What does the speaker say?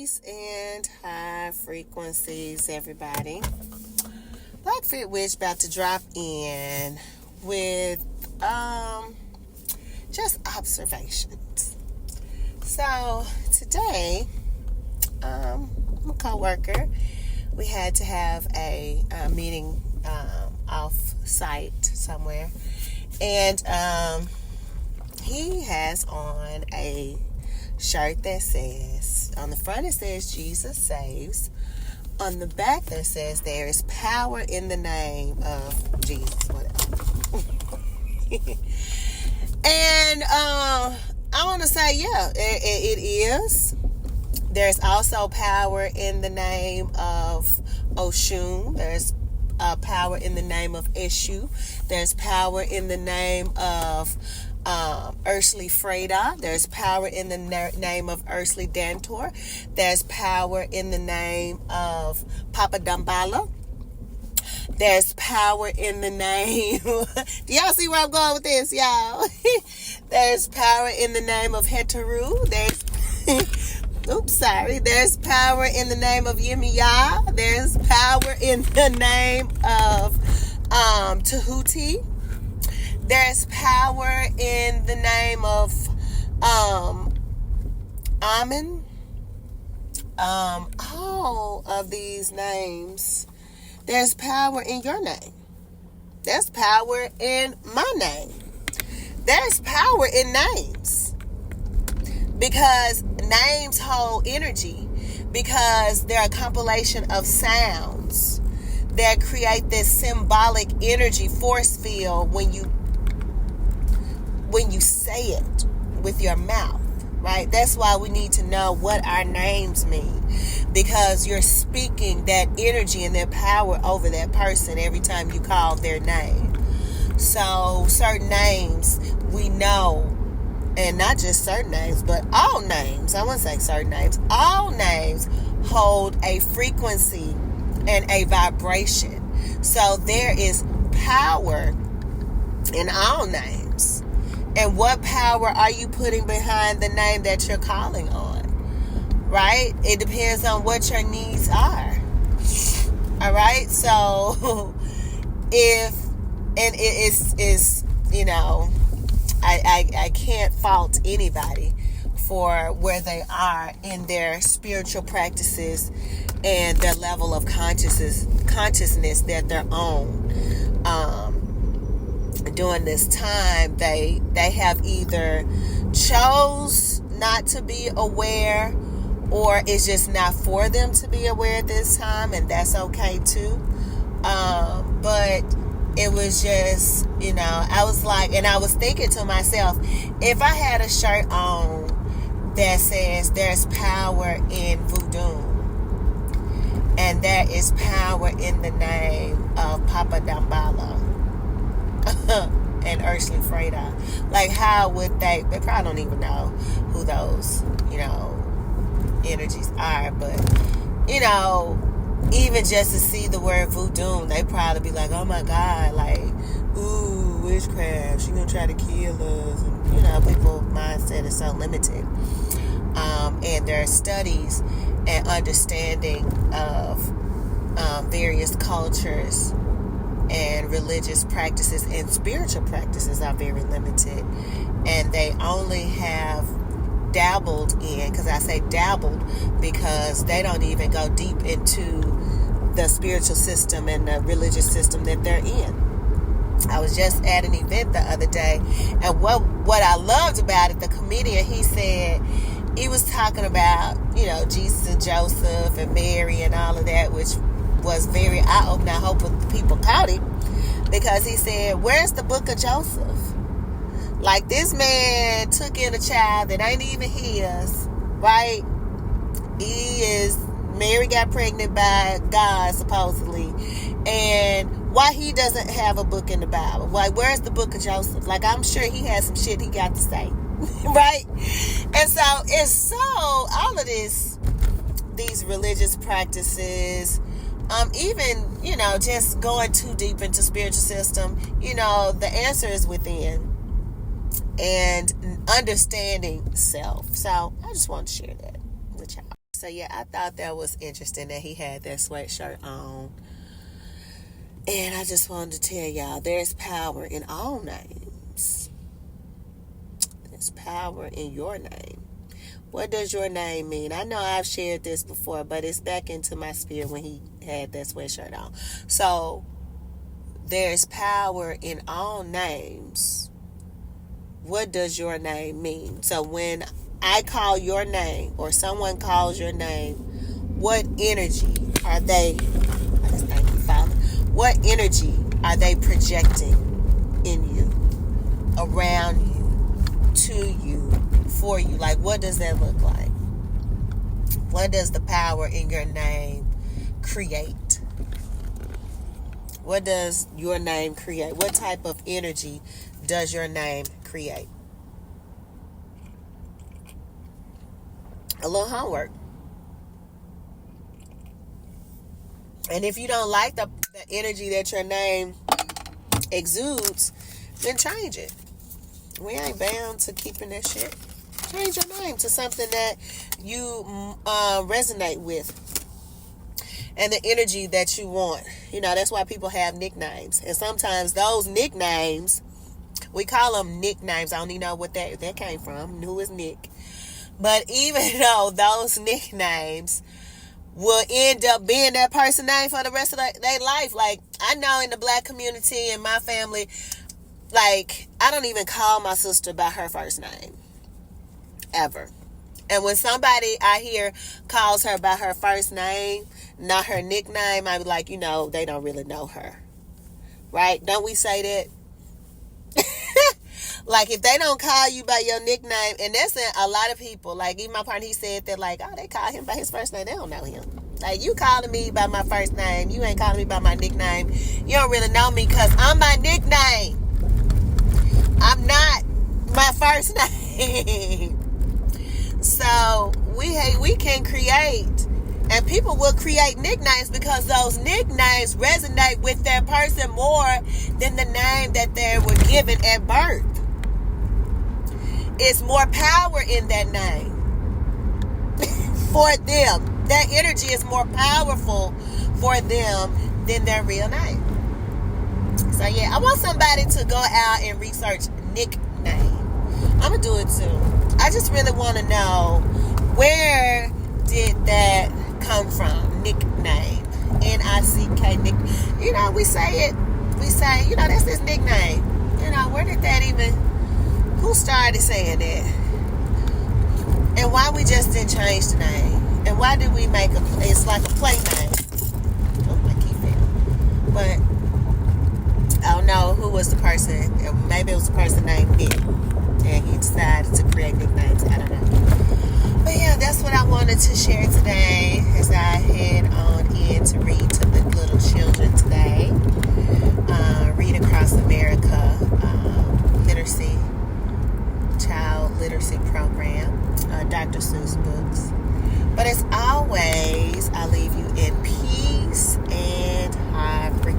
Peace and high frequencies, everybody. Black Fit Witch about to drop in with just observations. So today, I'm a co-worker. We had to have a meeting off site somewhere, and he has on a shirt that says, on the front it says Jesus saves, on the back that says there is power in the name of Jesus, whatever. And I want to say, yeah, it is. There's also power in the name of Oshun. There's power in the name of Eshu. There's power in the name of Ursula Freda. There's power in the name of Ursula Dantor. There's power in the name of Papa Dambala. There's power in the name. Do y'all see where I'm going with this, y'all? There's power in the name of Heteru. There's power in the name of Yemiya. There's power in the name of Tahuti. There's power in the name of Amen. All of these names, there's power in your name. There's power in my name. There's power in names. Because names hold energy. Because they're a compilation of sounds that create this symbolic energy force field when you say it with your mouth, right? That's why we need to know what our names mean, because you're speaking that energy and that power over that person every time you call their name. So certain names we know, and not just certain names, but all names, I wouldn't say certain names, all names hold a frequency and a vibration. So there is power in all names. And what power are you putting behind the name that you're calling on? Right? It depends on what your needs are. All right? So I can't fault anybody for where they are in their spiritual practices and their level of consciousness that they're on. During this time, they have either chose not to be aware, or it's just not for them to be aware at this time, and that's okay too. But it was just, I was like, and I was thinking to myself, if I had a shirt on that says there's power in voodoo, and there is power in the name of Papa Dambala and Ursula Freda, like, how would they probably don't even know who those, energies are, but, even just to see the word voodoo, they probably be like, oh my God, like, ooh, witchcraft, she gonna try to kill us, and, people's mindset is so limited, and their studies and understanding of various cultures and religious practices and spiritual practices are very limited, and they only have dabbled in, because I say dabbled because they don't even go deep into the spiritual system and the religious system that they're in. I was just at an event the other day, and what I loved about it, the comedian, he said, he was talking about, Jesus and Joseph and Mary and all of that, which was very eye-opening. I hope people caught it, because he said, where's the book of Joseph? Like, this man took in a child that ain't even his, right? Mary got pregnant by God, supposedly, and why he doesn't have a book in the Bible? Why? Where's the book of Joseph? Like, I'm sure he has some shit he got to say, right? And so it's so, all of these religious practices, even, just going too deep into spiritual system, the answer is within, and understanding self. So I just want to share that with y'all. So yeah, I thought that was interesting that he had that sweatshirt on. And I just wanted to tell y'all, there's power in all names. There's power in your name. What does your name mean? I know I've shared this before, but it's back into my spirit when he had that sweatshirt on. So there's power in all names. What does your name mean? So when I call your name or someone calls your name, what energy are they? I just thank you, Father. What energy are they projecting in you, around you, to you, for you? Like, what does that look like? What does the power in your name create? What does your name create? What type of energy does your name create? A little homework. And if you don't like the energy that your name exudes, then change it. We ain't bound to keeping that shit. Change your name to something that you resonate with. And the energy that you want. You know, that's why people have nicknames. And sometimes those nicknames, we call them nicknames. I don't even know what that came from. Who is Nick? But even though those nicknames will end up being that person's name for the rest of their life. Like, I know in the black community and my family, like, I don't even call my sister by her first name. Ever. And when somebody I hear calls her by her first name, not her nickname, I be like, you know, they don't really know her. Right? Don't we say that? Like, if they don't call you by your nickname, and that's a lot of people, like, even my partner, he said that, like, oh, they call him by his first name. They don't know him. Like, you calling me by my first name. You ain't calling me by my nickname. You don't really know me because I'm my nickname. I'm not my first name. So, we can create, and people will create nicknames because those nicknames resonate with that person more than the name that they were given at birth. It's more power in that name for them. That energy is more powerful for them than their real name. So yeah, I want somebody to go out and research nickname. I'm going to do it too. I just really want to know, where did that come from? Nickname. N-I-C-K. Nick. You know, we say it. We say, you know, that's his nickname. You know, where did that even... Who started saying that? And why we just didn't change the name? And why did we make it's like a play name? Oh, my key fell. But I don't know who was the person. Maybe it was a person named Nick. And he decided to create nicknames. I don't know. But yeah, that's what I wanted to share today as I head on in to read to the little children today. Read Across America literacy. Child literacy program, Dr. Seuss books. But as always, I leave you in peace and high frequency.